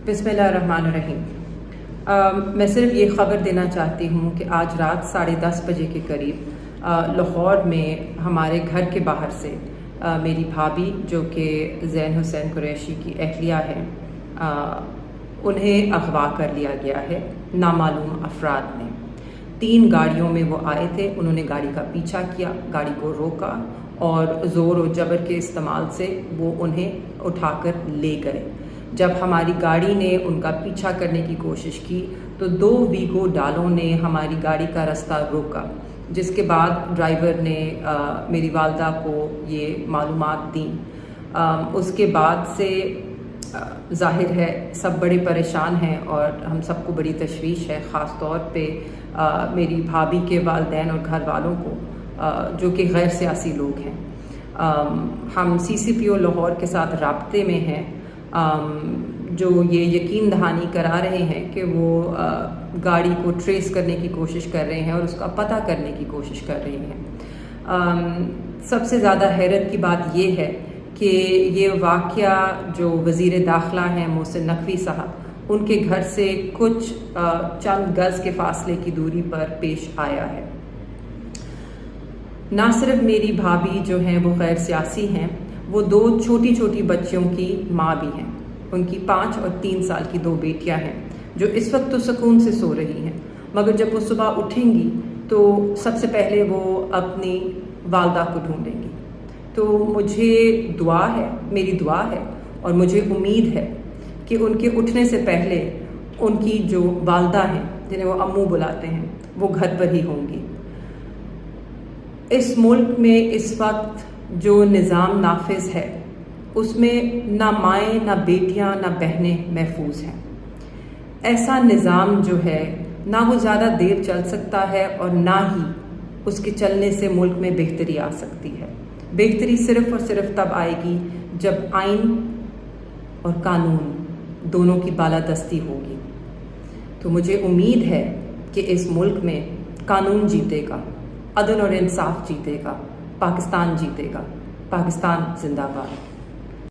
बिस्मिल्लाहिर्रहमानिर्रहीम। मैं सिर्फ ये ख़बर देना चाहती हूँ कि आज रात 10:30 बजे के करीब लाहौर में हमारे घर के बाहर से मेरी भाभी जो कि ज़ैन हुसैन कुरैशी की अहलिया है, उन्हें अगवा कर लिया गया है नामालूम अफराद ने। 3 गाड़ियों में वो आए थे। उन्होंने गाड़ी का पीछा किया, गाड़ी को रोका और ज़ोर और जबर के इस्तेमाल से वो उन्हें उठाकर ले गए। जब हमारी गाड़ी ने उनका पीछा करने की कोशिश की तो 2 वीगो डालों ने हमारी गाड़ी का रास्ता रोका, जिसके बाद ड्राइवर ने मेरी वालदा को ये मालूमात दी। उसके बाद से ज़ाहिर है सब बड़े परेशान हैं और हम सबको बड़ी तशवीश है, ख़ास तौर पे मेरी भाभी के वालिदैन और घर वालों को, जो कि गैर सियासी लोग हैं। हम CCPO लाहौर के साथ राब्ते में हैं, जो ये यकीन दहानी करा रहे हैं कि वो गाड़ी को ट्रेस करने की कोशिश कर रहे हैं और उसका पता करने की कोशिश कर रहे हैं। सबसे ज़्यादा हैरत की बात ये है कि ये वाक़या जो वज़ीर दाखिला हैं मोहसिन नकवी साहब, उनके घर से कुछ चंद गज़ के फासले की दूरी पर पेश आया है। ना सिर्फ मेरी भाभी जो हैं वो गैर सियासी हैं, वो 2 छोटी छोटी बच्चियों की माँ भी हैं। उनकी 5 और 3 साल की 2 बेटियां हैं जो इस वक्त तो सुकून से सो रही हैं, मगर जब वो सुबह उठेंगी तो सबसे पहले वो अपनी वालदा को ढूंढेंगी। तो मुझे दुआ है, मेरी दुआ है और मुझे उम्मीद है कि उनके उठने से पहले उनकी जो वालदा हैं, जिन्हें वो अम्मू बुलाते हैं, वो घर पर ही होंगी। इस मुल्क में इस वक्त जो निज़ाम नाफिज है उसमें ना माएँ, ना बेटियां, ना बहनें महफूज हैं। ऐसा निज़ाम जो है ना वो ज़्यादा देर चल सकता है और ना ही उसके चलने से मुल्क में बेहतरी आ सकती है। बेहतरी सिर्फ़ और सिर्फ तब आएगी जब आइन और कानून दोनों की बालादस्ती होगी। तो मुझे उम्मीद है कि इस मुल्क में कानून जीतेगा, अदल और इंसाफ जीतेगा, पाकिस्तान जीतेगा। पाकिस्तान जिंदाबाद।